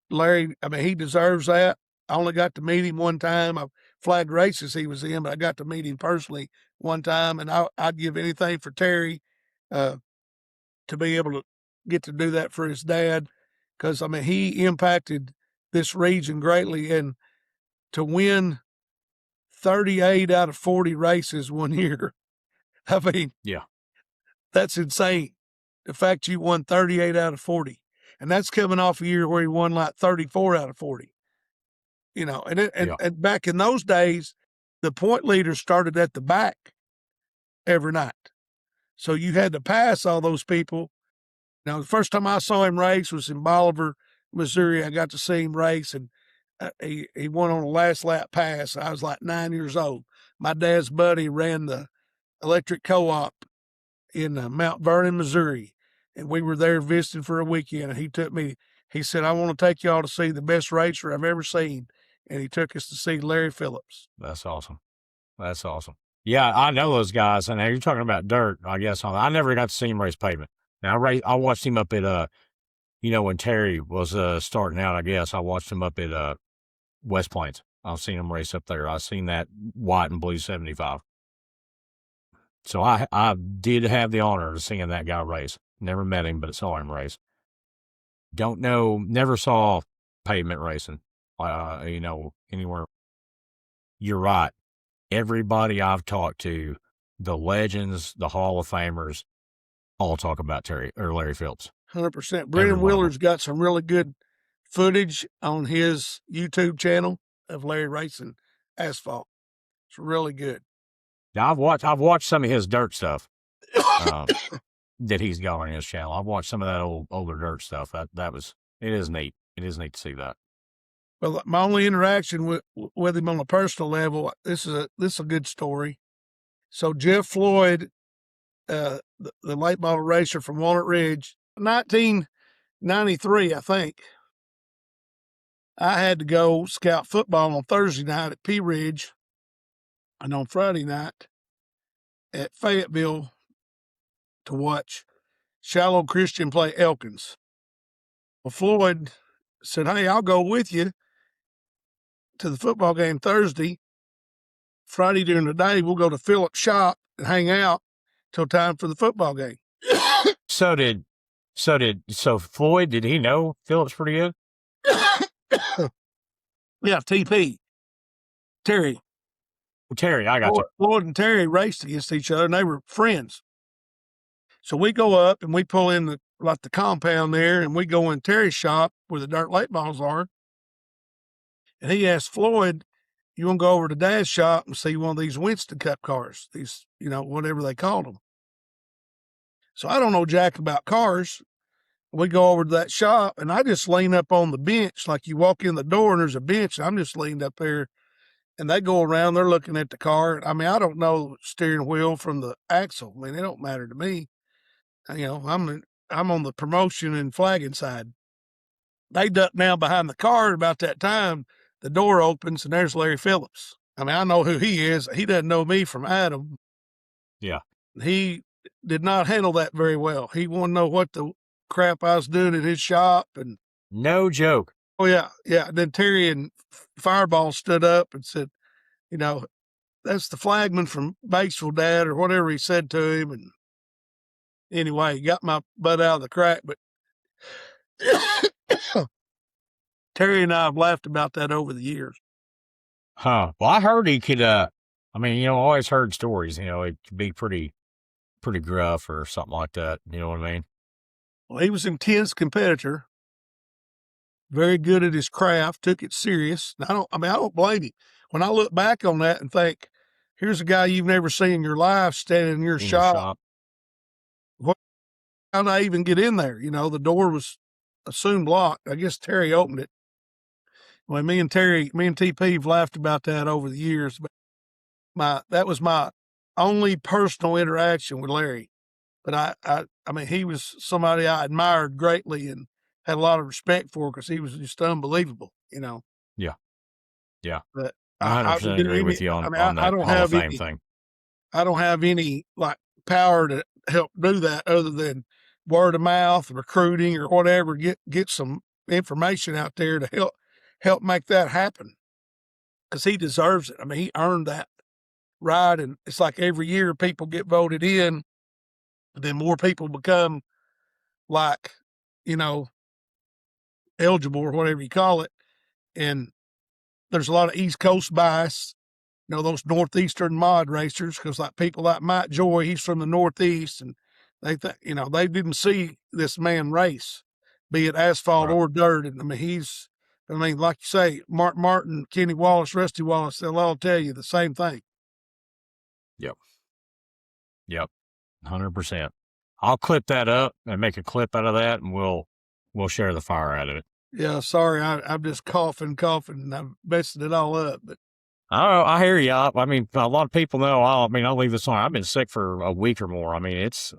Larry, I mean, he deserves that. I only got to meet him one time. I flagged races he was in, but I got to meet him personally one time, and I'd give anything for Terry to be able to get to do that for his dad, because, I mean, he impacted this region greatly, and to win 38 out of 40 races one year, I mean, Yeah. that's insane. The fact you won 38 out of 40, and that's coming off a year where he won like 34 out of 40. You know, Yeah. and back in those days, the point leaders started at the back every night. So you had to pass all those people. Now, the first time I saw him race was in Bolivar, Missouri. I got to see him race, and he won on the last lap pass. I was like 9 years old. My dad's buddy ran the electric co-op in Mount Vernon, Missouri, and we were there visiting for a weekend. And he took me. He said, "I want to take y'all to see the best racer I've ever seen," and he took us to see Larry Phillips. That's awesome. That's awesome. Yeah, I know those guys. And you're talking about dirt, I guess. I never got to see him race pavement. Now, I watched him up at, when Terry was starting out, I guess. I watched him up at West Plains. I've seen him race up there. I've seen that white and blue 75. So I did have the honor of seeing that guy race. Never met him, but saw him race. Don't know, never saw pavement racing, anywhere. You're right. Everybody I've talked to, the legends, the Hall of Famers, all talk about Terry or Larry Phillips. 100%. Brendan Willer's got some really good footage on his YouTube channel of Larry racing asphalt. It's really good. Now I've watched some of his dirt stuff that he's got on his channel. I've watched some of that older dirt stuff. It is neat. It is neat to see that. Well, my only interaction with him on a personal level, this is a good story. So Jeff Floyd, the late model racer from Walnut Ridge, 1993, I think. I had to go scout football on Thursday night at Pea Ridge, and on Friday night at Fayetteville to watch Shallow Christian play Elkins. Well, Floyd said, "Hey, I'll go with you to the football game Thursday. Friday during the day, we'll go to Phillips' shop and hang out till time for the football game." So Floyd, did he know Phillips pretty good? Yeah, TP. Terry. Terry, I got you. Floyd and Terry raced against each other, and they were friends. So we go up and we pull in the compound there, and we go in Terry's shop where the dirt late balls are. And he asked Floyd, "You want to go over to Dad's shop and see one of these Winston Cup cars? These, whatever they called them." So I don't know jack about cars. We go over to that shop, and I just lean up on the bench. Like you walk in the door and there's a bench. I'm just leaned up there, and they go around. They're looking at the car. I mean, I don't know steering wheel from the axle. I mean, it don't matter to me. I'm on the promotion and flagging side. They duck down behind the car. About that time, the door opens, and there's Larry Phillips. I mean, I know who he is. He doesn't know me from Adam. Yeah. He did not handle that very well. He wanted to know what the crap I was doing in his shop. And no joke. Oh, yeah. Yeah. And then Terry and Fireball stood up and said, "That's the flagman from Batesville, Dad," or whatever he said to him. And anyway, he got my butt out of the crack. But Terry and I have laughed about that over the years. Huh. Well, I heard he could, always heard stories, it could be pretty gruff or something like that. You know what I mean? Well, he was an intense competitor, very good at his craft, took it serious. I don't blame him. When I look back on that and think, here's a guy you've never seen in your life standing in your shop. How did I even get in there? The door was assumed locked. I guess Terry opened it. Well, me and TP have laughed about that over the years, but that was my only personal interaction with Larry. But I mean, he was somebody I admired greatly and had a lot of respect for because he was just unbelievable, Yeah. Yeah. But I would 100% do agree any. with you I on mean, on I that don't Hall of have Fame any. thing. I don't have any like power to help do that other than word of mouth, recruiting, or whatever. Get some information out there to help make that happen because he deserves it. I mean, he earned that right, and it's like every year people get voted in, then more people become like, you know, eligible or whatever you call it, and there's a lot of East Coast bias. You know, those Northeastern mod racers, because like people like Mike Joy, he's from the Northeast, and they didn't see this man race, be it asphalt Right. or dirt. And I mean, like you say, Mark Martin, Kenny Wallace, Rusty Wallace, they'll all tell you the same thing. Yep. Yep. 100%. I'll clip that up and make a clip out of that, and we'll share the fire out of it. Yeah, sorry, I'm just coughing, and I'm messing it all up. But I hear you. I mean, a lot of people know. I'll leave this on. I've been sick for a week or more. I mean, it's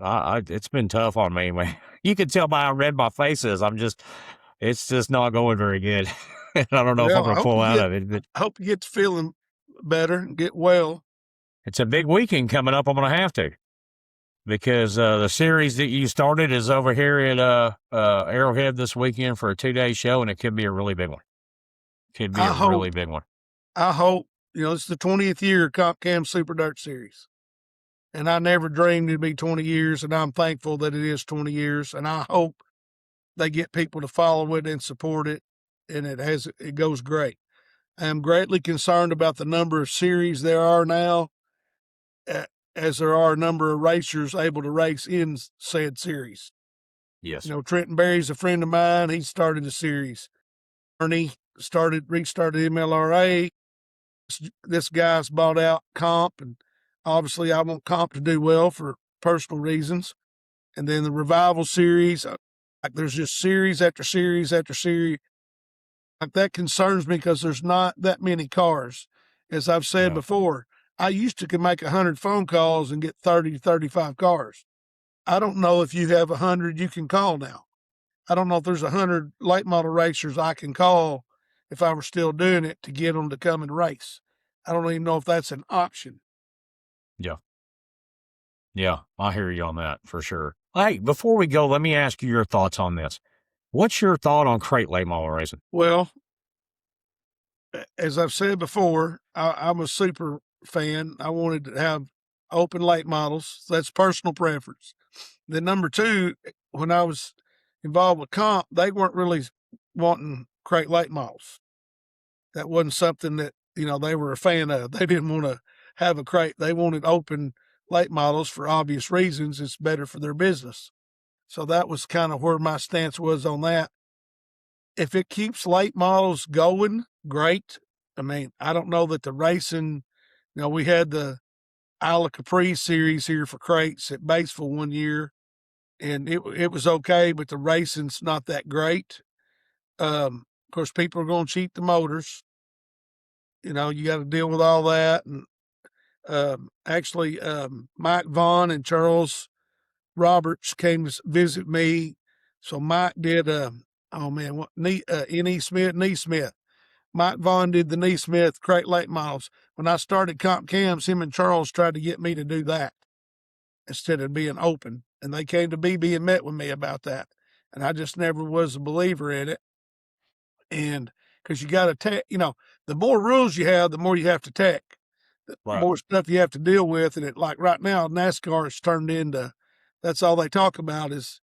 been tough on me, man. You can tell by how red my face is. It's just not going very good. And I don't know if I'm well, going to pull out of it, but I hope you get to feeling better and get well. it's a big weekend coming up. I'm going to have to because the series that you started is over here at Arrowhead this weekend for a 2-day show, and it could be a really big one. Could be I a hope really big one. it's the 20th year of Comp Cam Super Dirt Series. And I never dreamed it'd be 20 years, and I'm thankful that it is 20 years. And I hope they get people to follow it and support it, and it goes great. I am greatly concerned about the number of series there are now, as there are a number of racers able to race in said series. Yes. You know, Trenton Berry's a friend of mine. He started a series. Ernie restarted MLRA. This guy's bought out Comp, and obviously I want Comp to do well for personal reasons. And then the Revival series, like there's just series after series after series. Like that concerns me because there's not that many cars. As I've said No. before, I used to could make 100 phone calls and get 30 to 35 cars. I don't know if you have 100 you can call now. I don't know if there's 100 late model racers I can call if I were still doing it to get them to come and race. I don't even know if that's an option. Yeah. Yeah, I hear you on that for sure. Hey, before we go, let me ask you your thoughts on this. What's your thought on crate late model racing? Well, as I've said before, I'm a super fan. I wanted to have open late models. That's personal preference. Then number two, when I was involved with Comp, they weren't really wanting crate late models. That wasn't something that they were a fan of. They didn't want to have a crate. They wanted open late models for obvious reasons. It's better for their business. So that was kind of where my stance was on that. If it keeps late models going, great. I mean, I don't know that the racing, we had the Isle of Capri series here for crates at Batesville one year, and it was okay, but the racing's not that great. Of course, people are going to cheat the motors. You got to deal with all that. And actually, Mike Vaughn and Charles Roberts came to visit me. So Mike did, oh man, N.E. Smith. Mike Vaughn did the Neesmith crate late models. When I started Comp Cams, him and Charles tried to get me to do that instead of being open. And they came to BB and met with me about that. And I just never was a believer in it. And because you got to the more rules you have, the more you have to tech, the Right. more stuff you have to deal with. And it, like right now, NASCAR has turned into, that's all they talk about is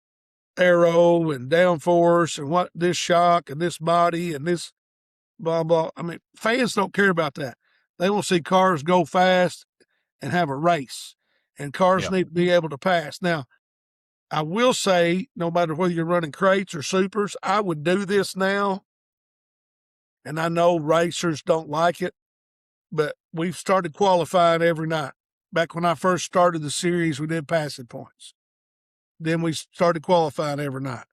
aero and downforce and what this shock and this body and this blah, blah. I mean, fans don't care about that. They want to see cars go fast and have a race, and cars Yeah. need to be able to pass. Now, I will say, no matter whether you're running crates or supers, I would do this now. And I know racers don't like it, but we've started qualifying every night. Back when I first started the series, we did passing points. Then we started qualifying every night.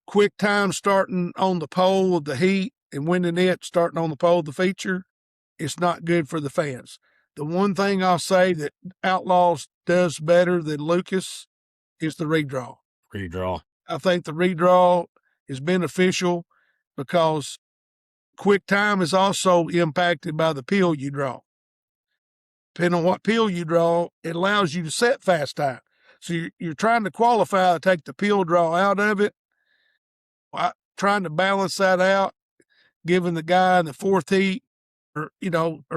Quick time starting on the pole of the heat and winning it, starting on the pole of the feature, it's not good for the fans. The one thing I'll say that Outlaws does better than Lucas is the redraw. Redraw. I think the redraw is beneficial because quick time is also impacted by the pill you draw. Depending on what pill you draw, it allows you to set fast time. So you're trying to qualify to take the pill draw out of it, trying to balance that out, giving the guy in the fourth heat, or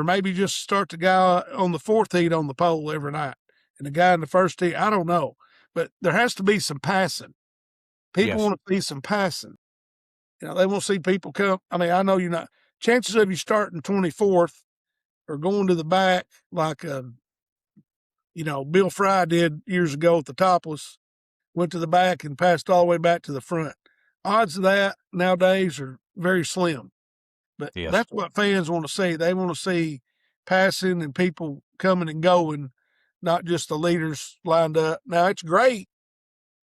maybe just start the guy on the fourth heat on the pole every night and the guy in the first heat. I don't know, but there has to be some passing. People Yes. want to see some passing. They want to see people come. I mean, I know you're not. Chances of you starting 24th or going to the back like Bill Fry did years ago at the Topless, went to the back and passed all the way back to the front. Odds of that nowadays are very slim. But Yes. that's what fans want to see. They want to see passing and people coming and going, not just the leaders lined up. Now, it's great,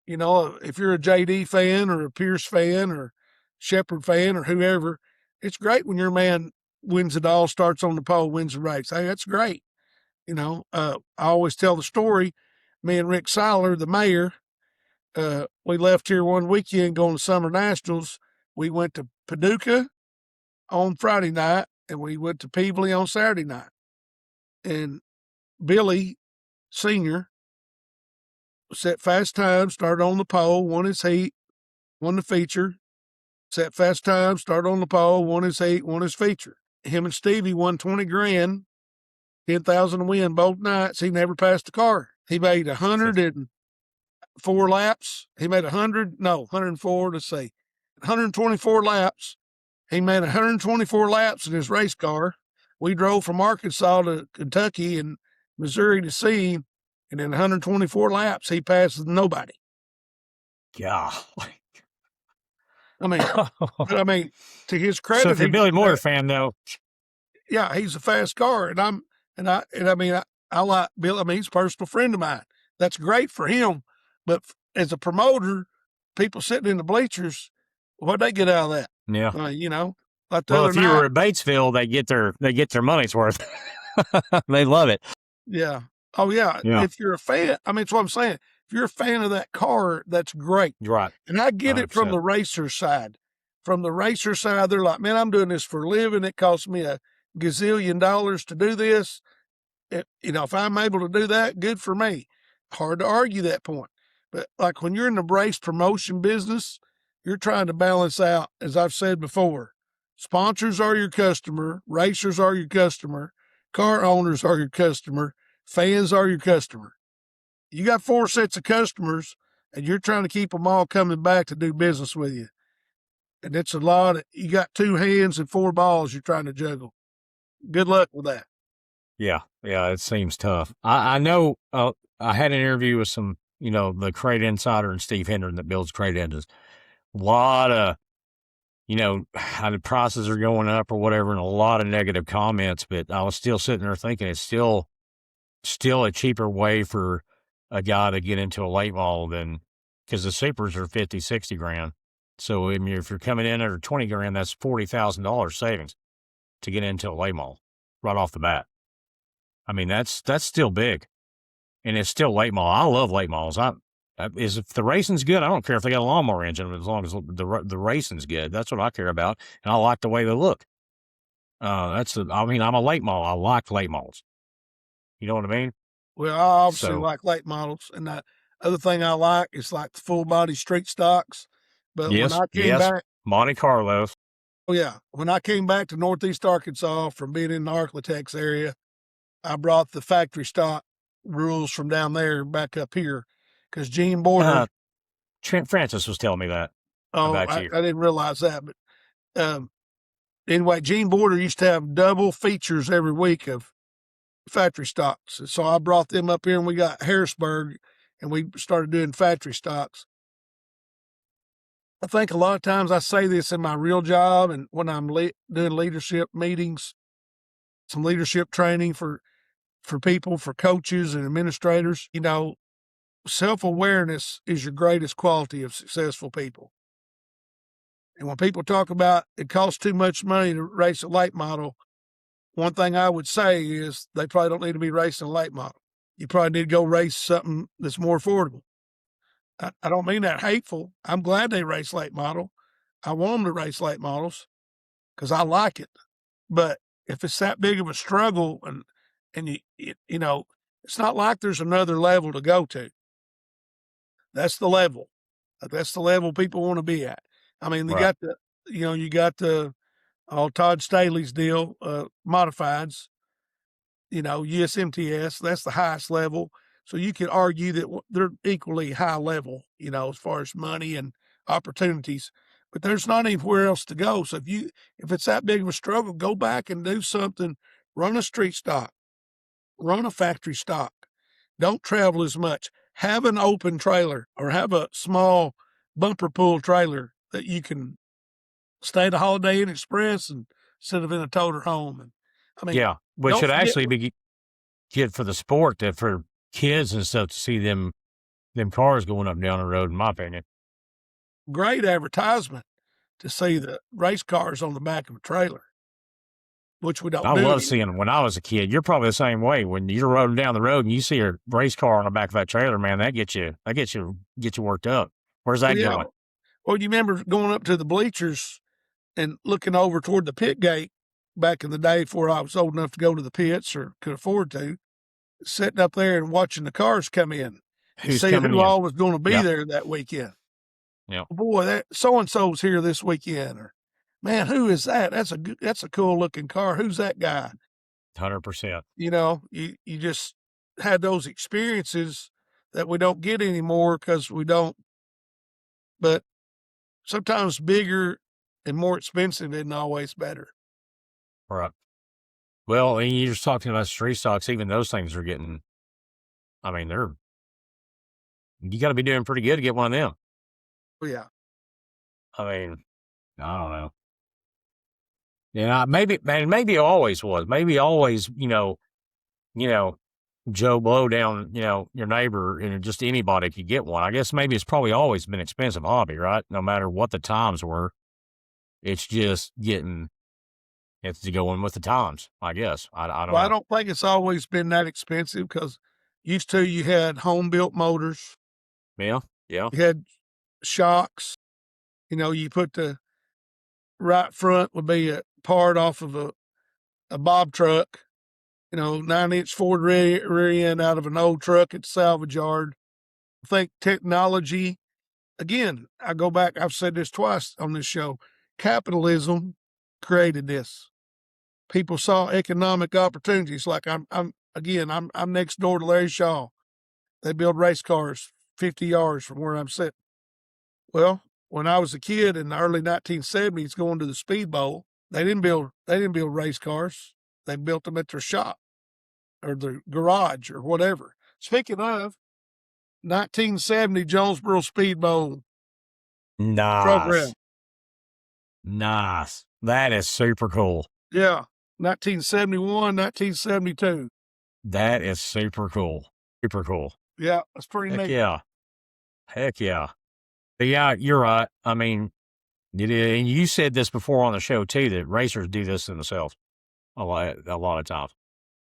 if you're a JD fan or a Pierce fan or Shepherd fan or whoever, it's great when your man wins it all, starts on the pole, wins the race. Hey, that's great. I always tell the story. Me and Rick Seiler, the mayor, we left here one weekend going to Summer Nationals. We went to Paducah on Friday night, and we went to Peevely on Saturday night. And Billy Sr. set fast time, started on the pole, won his heat, won the feature, set fast time, started on the pole, won his heat, won his feature. Him and Stevie won 20 grand, 10,000 to win both nights. He never passed the car. He made 104 laps. He made 104, let's see, 124 laps. He made 124 laps in his race car. We drove from Arkansas to Kentucky and Missouri to see him, and in 124 laps, he passes nobody. Yeah. I mean, to his So credit, if you're a Billy Moore fan, though, yeah, he's a fast car, and I like Bill. I mean, he's a personal friend of mine. That's great for him, but as a promoter, people sitting in the bleachers, what they get out of that? yeah. Like the Well, other if you were night. at Batesville, they get their money's worth. They love it. Yeah. Oh, yeah. Yeah. If you're a fan, I mean, it's what I'm saying. If you're a fan of that car, that's great. You're right. And I get it from 100%. the racer side. From the racer side, they're like, man, I'm doing this for a living. It costs me a gazillion dollars to do this. If I'm able to do that, good for me. Hard to argue that point. But like when you're in the race promotion business, you're trying to balance out, as I've said before, sponsors are your customer, racers are your customer, car owners are your customer, fans are your customer. You got 4 sets of customers, and you're trying to keep them all coming back to do business with you. And it's a lot. You got 2 hands and 4 balls you're trying to juggle. Good luck with that. Yeah. Yeah. It seems tough. I know I had an interview with some, the Crate Insider and Steve Hendren that builds crate engines. A lot of, how the prices are going up or whatever, and a lot of negative comments, but I was still sitting there thinking it's still a cheaper way for a guy to get into a late model than, because the supers are 50, 60 grand. So I mean, if you're coming in under 20 grand, that's $40,000 savings to get into a late model right off the bat. I mean, that's still big, and it's still late model. I love late models. If the racing's good, I don't care if they got a lawnmower engine, as long as the racing's good. That's what I care about, and I like the way they look. I'm a late model. I like late models. You know what I mean? Well, I obviously like late models, and the other thing I like is like the full body street stocks. But when Yes, I came back, Monte Carlos. oh yeah, when I came back to Northeast Arkansas from being in the Arklatex area, I brought the factory stock rules from down there back up here because Gene Border. Trent Francis was telling me that about I you. didn't realize that, but anyway, Gene Border used to have double features every week of factory stocks. So I brought them up here and we got Harrisburg and we started doing factory stocks. I think a lot of times I say this in my real job and when I'm doing leadership meetings, some leadership training for people, for coaches and administrators, self-awareness is your greatest quality of successful people. And when people talk about it costs too much money to race a late model, one thing I would say is they probably don't need to be racing a late model. You probably need to go race something that's more affordable. I don't mean that hateful. I'm glad they race late model. I want them to race late models. because I like it. But if it's that big of a struggle and you know, it's not like there's another level to go to. That's the level. That's the level people want to be at. I mean, Right. you got the Todd Staley's deal, modifieds, USMTS. That's the highest level. So you could argue that they're equally high level, as far as money and opportunities. But there's not anywhere else to go. So if it's that big of a struggle, go back and do something. Run a street stock, run a factory stock. Don't travel as much. Have an open trailer or have a small bumper pull trailer that you can stay at a Holiday Inn Express and instead of in a toter home. And I mean, Yeah. Which don't should forget, actually be good for the sport, that for kids and stuff to see them cars going up and down the road, in my opinion. great advertisement to see the race cars on the back of a trailer, which we don't I do love anymore. seeing them when I was a kid. You're probably the same way. When you're rolling down the road and you see a race car on the back of that trailer, man, get you worked up. Where's Well, that yeah. going? Well, you remember going up to the bleachers and looking over toward the pit gate back in the day before I was old enough to go to the pits or could afford to, sitting up there and watching the cars come in and Who's seeing coming who in? all was going to be Yeah. there that weekend. Yeah. Boy, that so and so's here this weekend, or man, who is that? That's a cool looking car. Who's that guy? 100%. You just had those experiences that we don't get anymore because we don't. But sometimes bigger and more expensive isn't always better. Right. Well, and you're just talking about street stocks. Even those things are getting, I mean, you got to be doing pretty good to get one of them. But yeah, I mean, I don't know. Yeah, maybe it always was. Maybe always, you know, Joe Blow down, your neighbor and just anybody could get one. I guess maybe it's probably always been an expensive hobby, right? No matter what the times were, it's just it's going with the times, I guess. I don't well, I know. don't think it's always been that expensive because used to you had home built motors, Yeah. Yeah. you had shocks. You put the right front would be a part off of a Bob truck, 9-inch Ford rear end out of an old truck at the salvage yard. I think technology, again, I go back, I've said this twice on this show, capitalism created this. People saw economic opportunities. Like I'm next door to Larry Shaw. They build race cars 50 yards from where I'm sitting. Well, when I was a kid in the early 1970s going to the Speed Bowl, they didn't build race cars. They built them at their shop or their garage or whatever. Speaking of 1970 Jonesboro Speed Bowl program. Nice. Nice. That is super cool. Yeah. 1971, 1972. That is super cool. Super cool. Yeah, that's pretty Heck neat. yeah. Heck yeah. But yeah, you're right. I mean, and you said this before on the show too, that racers do this themselves a lot of times,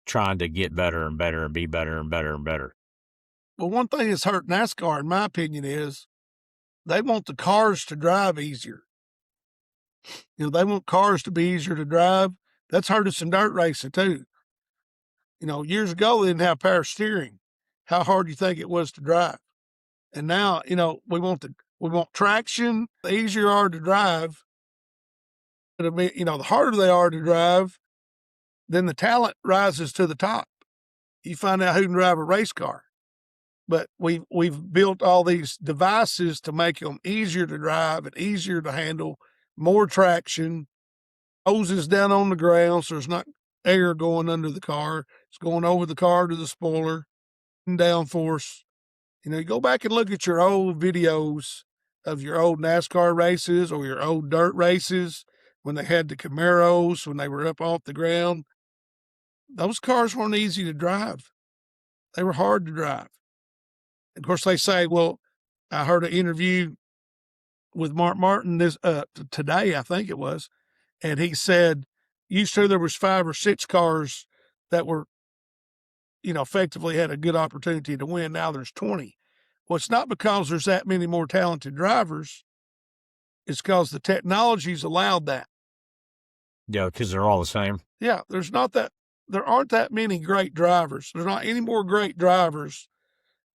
trying to get better and better and be better and better and better. Well, one thing that's hurt NASCAR, in my opinion, is they want the cars to drive easier. They want cars to be easier to drive. That's hurt us in dirt racing too. Years ago they didn't have power steering. How hard do you think it was to drive? And now, we want traction. The easier they are to drive, the harder they are to drive, then the talent rises to the top. You find out who can drive a race car. But we've built all these devices to make them easier to drive and easier to handle, more traction, hoses down on the ground so there's not air going under the car. It's going over the car to the spoiler and downforce. You go back and look at your old videos of your old NASCAR races or your old dirt races when they had the Camaros, when they were up off the ground. Those cars weren't easy to drive. They were hard to drive. Of course, they say, well, I heard an interview with Mark Martin today, I think it was, and he said used to there was 5 or 6 cars that were, effectively had a good opportunity to win. Now there's 20. Well, it's not because there's that many more talented drivers. It's because the technology's allowed that. Yeah, because they're all the same. Yeah, there aren't that many great drivers. There's not any more great drivers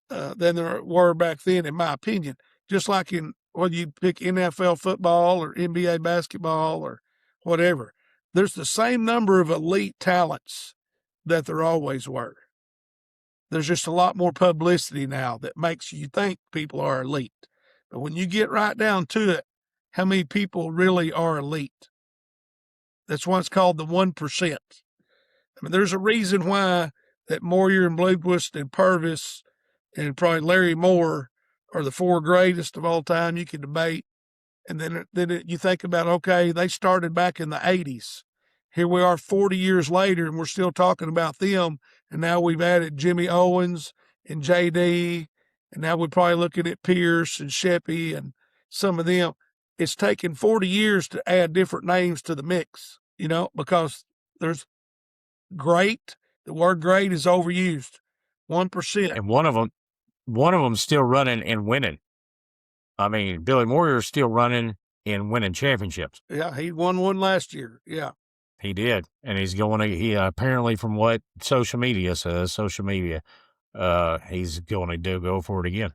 than there were back then, in my opinion. Just like in whether you pick NFL football or NBA basketball or whatever, there's the same number of elite talents that there always were. There's just a lot more publicity now that makes you think people are elite. But when you get right down to it, how many people really are elite? That's why it's called the 1%. I mean, there's a reason why that Moyer and Bloodquist and Purvis and probably Larry Moore are the four greatest of all time. You can debate. And then you think about, okay, they started back in the 80s. Here we are 40 years later, and we're still talking about them. And now we've added Jimmy Owens and JD, and now we're probably looking at Pierce and Sheppy and some of them. It's taken 40 years to add different names to the mix, because there's great. The word great is overused. 1%. And one of them's still running and winning. I mean, Billy Moyer's still running and winning championships. Yeah, he won one last year. Yeah. He did. And he's going to, apparently from what social media says, he's going to go for it again,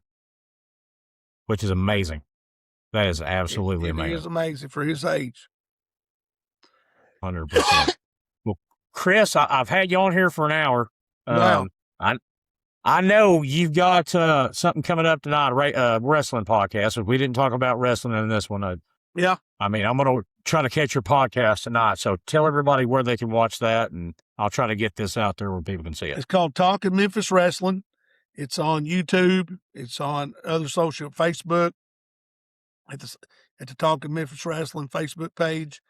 which is amazing. That is absolutely amazing. It is amazing for his age. 100%. Well, Chris, I've had you on here for an hour. Wow. I know you've got something coming up tonight, wrestling podcast. If we didn't talk about wrestling in this one, yeah. I mean, I'm going to try to catch your podcast tonight. So tell everybody where they can watch that, and I'll try to get this out there where people can see it. It's called Talking Memphis Wrestling. It's on YouTube. It's on other social, Facebook, at the Talking Memphis Wrestling Facebook page.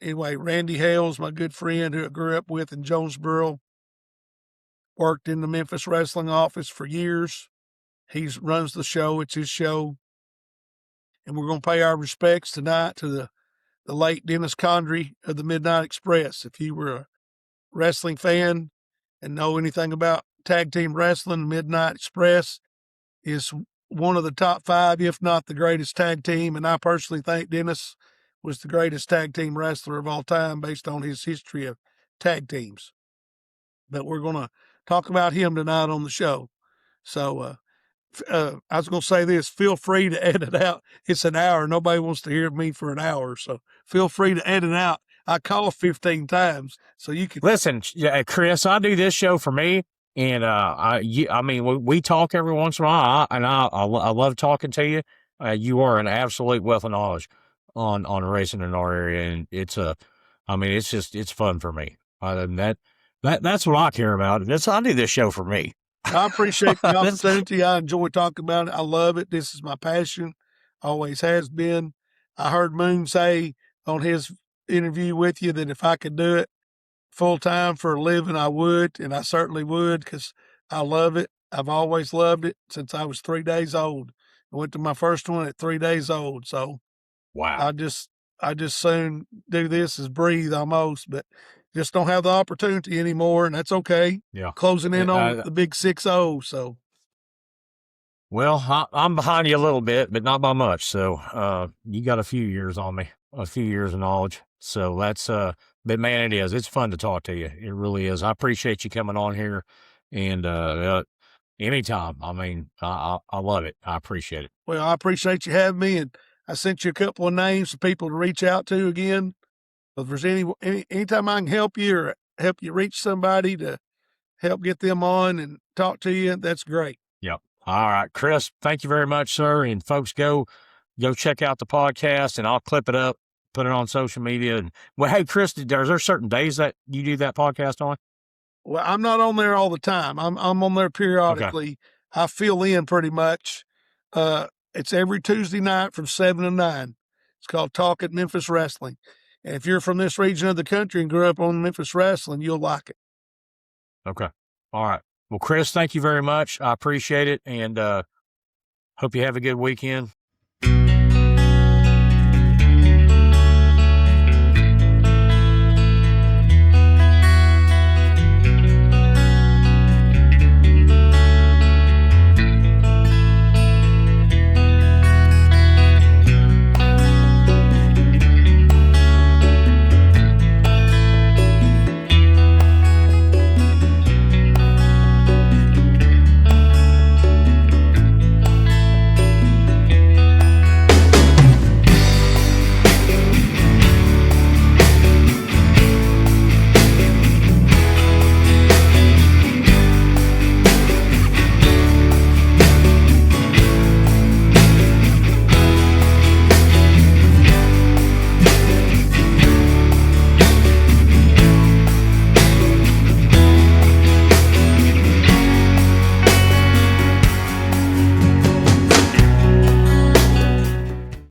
Anyway, Randy Hales, my good friend who I grew up with in Jonesboro, worked in the Memphis Wrestling office for years. He runs the show. It's his show. And we're going to pay our respects tonight to the late Dennis Condrey of the Midnight Express. If you were a wrestling fan and know anything about tag team wrestling, Midnight Express is one of the top 5, if not the greatest tag team. And I personally think Dennis was the greatest tag team wrestler of all time based on his history of tag teams. But we're going to talk about him tonight on the show. So I was going to say this, feel free to edit out. It's an hour. Nobody wants to hear me for an hour. So feel free to edit out. I call 15 times. So you can listen, Chris, I do this show for me. And I mean, we talk every once in a while, and I love talking to you. You are an absolute wealth of knowledge on racing in our area, and it's fun for me. That's what I care about. I do this show for me. I appreciate the opportunity. I enjoy talking about it. I love it. This is my passion. Always has been. I heard Moon say on his interview with you that if I could do it full time for a living, I would, and I certainly would because I love it. I've always loved it since I was 3 days old. I went to my first one at 3 days old. So wow, I just soon do this as breathe almost, but just don't have the opportunity anymore, and that's okay. Yeah, closing in on the big 6-0. So, well, I'm behind you a little bit, but not by much. So, you got a few years on me, a few years of knowledge. So that's but man, it's fun to talk to you. It really is. I appreciate you coming on here, and anytime. I mean, I love it. I appreciate it. Well, I appreciate you having me, and I sent you a couple of names for people to reach out to again. If there's anytime I can help you or help you reach somebody to help get them on and talk to you, that's great. Yep. All right, Chris, thank you very much, sir. And folks, go check out the podcast, and I'll clip it up, put it on social media. And well, hey, Chris, are there certain days that you do that podcast on? Well, I'm not on there all the time. I'm on there periodically. Okay. I fill in pretty much. It's every Tuesday night from 7 to 9. It's called Talking Memphis Wrestling. And if you're from this region of the country and grew up on Memphis wrestling, you'll like it. Okay. All right. Well, Chris, thank you very much. I appreciate it. And hope you have a good weekend.